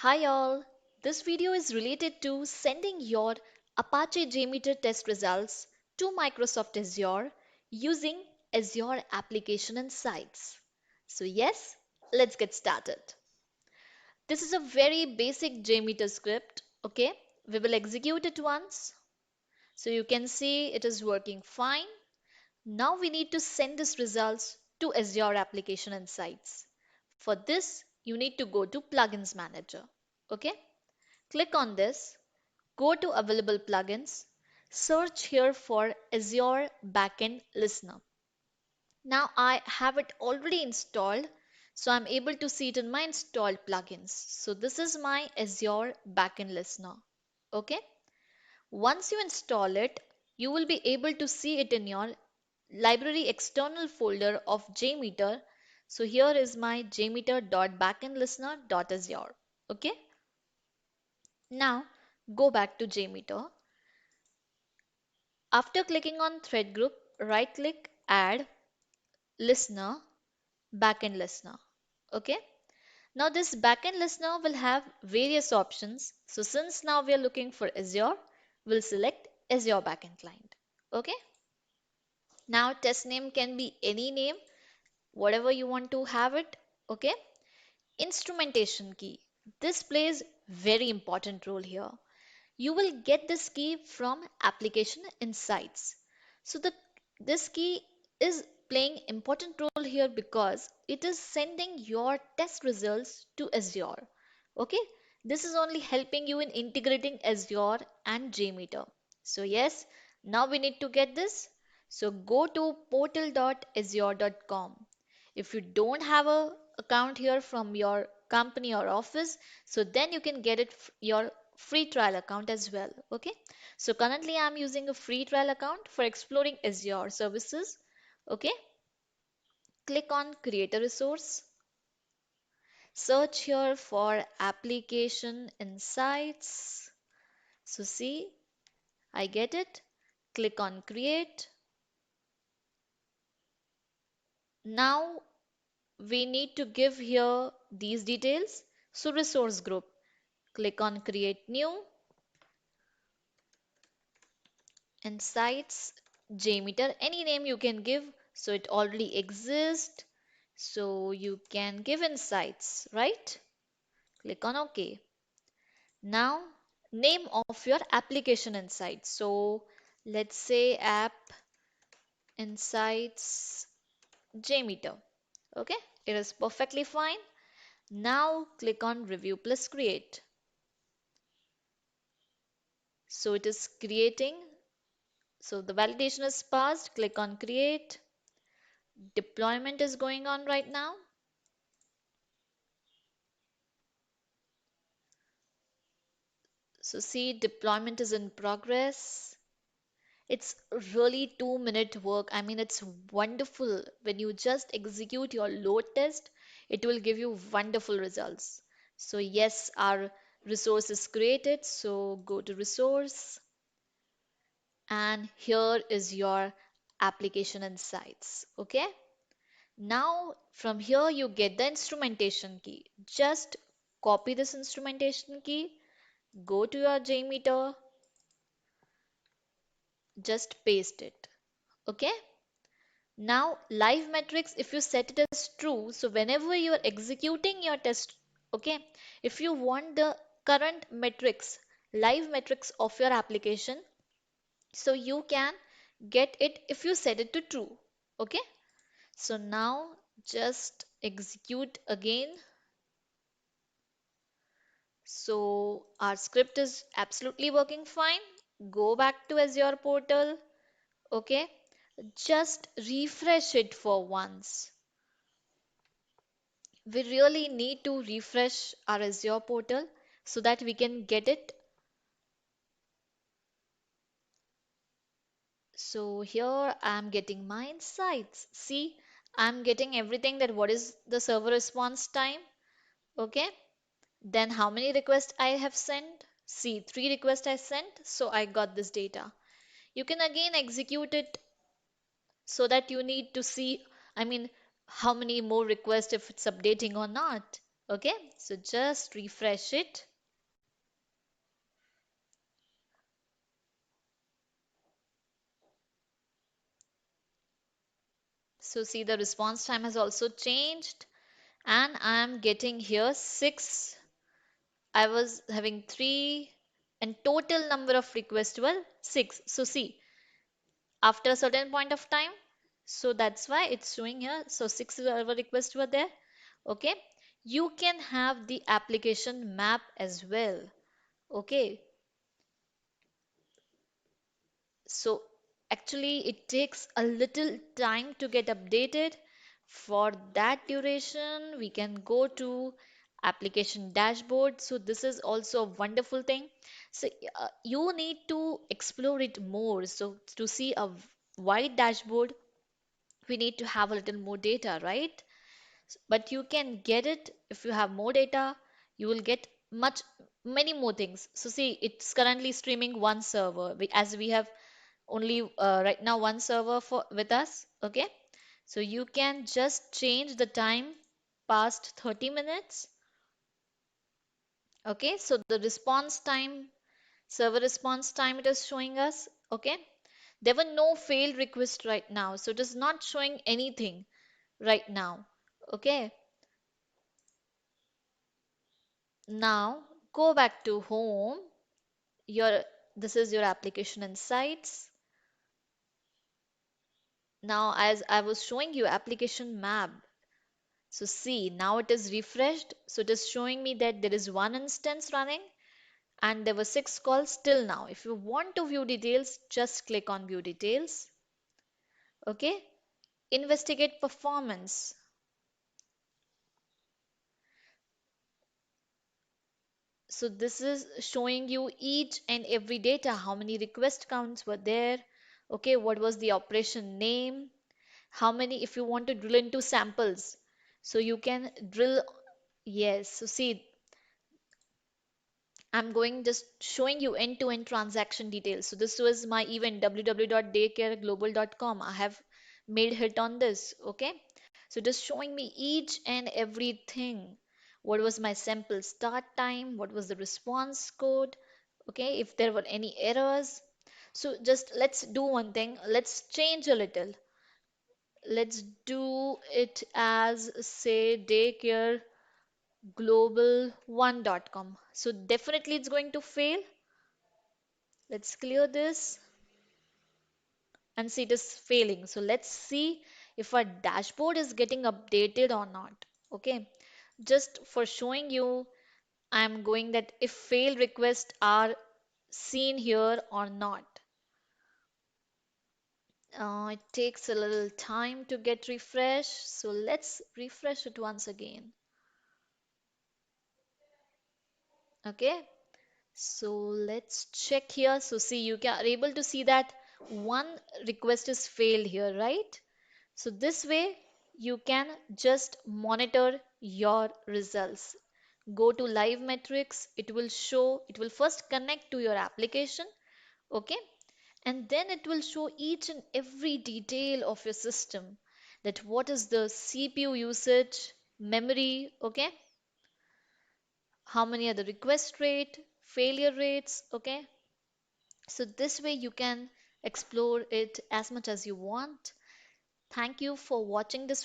Hi all, this video is related to sending your Apache JMeter test results to Microsoft Azure using Azure Application Insights. So yes, let's get started. This is a very basic JMeter script, okay? We will execute it once. So you can see it is working fine. Now we need to send these results to Azure Application Insights. For this, you need to go to Plugins Manager, okay? Click on this, go to available plugins, search here for Azure Backend Listener. Now I have it already installed, so I'm able to see it in my installed plugins. So this is my Azure Backend Listener. Okay. Once you install it, you will be able to see it in your library external folder of JMeter. So here is my jmeter.backendlistener.azure. Okay. Now go back to JMeter. After clicking on thread group, right click add listener, backend listener. Okay. Now this backend listener will have various options. So since now we are looking for Azure, we'll select Azure backend client. Okay. Now test name can be any name, whatever you want to have it. Okay. Instrumentation key. This plays very important role here. You will get this key from application insights. So this key is playing important role here because it is sending your test results to Azure. Okay, this is only helping you in integrating Azure and JMeter. So yes, now we need to get this. So go to portal.azure.com. If you don't have a account here from your company or office, so then you can get it your free trial account as well. Okay, so currently I'm using a free trial account for exploring Azure services. Okay, click on create a resource, search here for application insights. So see, I get it. Click on create. Now we need to give here these details. So resource group, click on create new, insights, JMeter, any name you can give. So it already exists. So you can give insights, right? Click on OK. Now name of your application insights. So let's say app insights JMeter. Okay, it is perfectly fine. Now click on review plus create. So it is creating. So the validation is passed. Click on create. Deployment is going on right now. So see, deployment is in progress. It's really 2 minute work. I mean, it's wonderful. When you just execute your load test, it will give you wonderful results. So yes, our resource is created. So go to resource and here is your application insights. Okay. Now from here you get the instrumentation key. Just copy this instrumentation key, go to your JMeter, just paste it. Okay. Now live metrics, if you set it as true, so whenever you are executing your test, okay, if you want the current metrics, live metrics of your application, so you can get it if you set it to true. Okay. So now just execute again. So our script is absolutely working fine. Go back to Azure portal. Okay. Just refresh it for once. We really need to refresh our Azure portal so that we can get it. So here I'm getting my insights. See, I'm getting everything that what is the server response time. Okay. Then how many requests I have sent? See, 3 requests I sent, so I got this data. You can again execute it so that you need to see, I mean, how many more requests if it's updating or not. Okay, so just refresh it. So see, the response time has also changed, and I'm getting here 6. I was having 3, and total number of requests were 6. So see, after a certain point of time, so that's why it's showing here. So 6 server requests were there. Okay, you can have the application map as well. Okay, so actually it takes a little time to get updated. For that duration, we can go to application dashboard. So this is also a wonderful thing. So you need to explore it more. So to see a wide dashboard, we need to have a little more data, right? But you can get it if you have more data. You will get many more things. So see, it's currently streaming one server. As we have only right now one server for with us. Okay, so you can just change the time past 30 minutes. Okay, so the response time, server response time, it is showing us. Okay, there were no failed requests right now, so it is not showing anything right now. Okay, now go back to home. Your This is your application insights. Now, as I was showing you application map, so see, now it is refreshed. So it is showing me that there is one instance running and there were 6 calls till now. If you want to view details, just click on view details. Okay. Investigate performance. So this is showing you each and every data, how many request counts were there. Okay. What was the operation name? How many, if you want to drill into samples, so you can drill. Yes. So see, I'm going just showing you end-to-end transaction details. So this was my event www.daycareglobal.com. I have made hit on this. Okay. So just showing me each and everything. What was my sample start time? What was the response code? Okay. If there were any errors. So just let's do one thing. Let's change a little. Let's do it as say daycareglobal1.com. So definitely it's going to fail. Let's clear this and see it is failing. So let's see if our dashboard is getting updated or not. Okay, just for showing you, I'm going that if fail requests are seen here or not. It takes a little time to get refreshed. So let's refresh it once again. Okay, so let's check here. So see, you are able to see that one request is failed here, right? So this way you can just monitor your results. Go to live metrics. It will show, it will first connect to your application. Okay. And then it will show each and every detail of your system, that what is the CPU usage, memory, okay, how many are the request rate, failure rates, okay. So this way you can explore it as much as you want. Thank you for watching this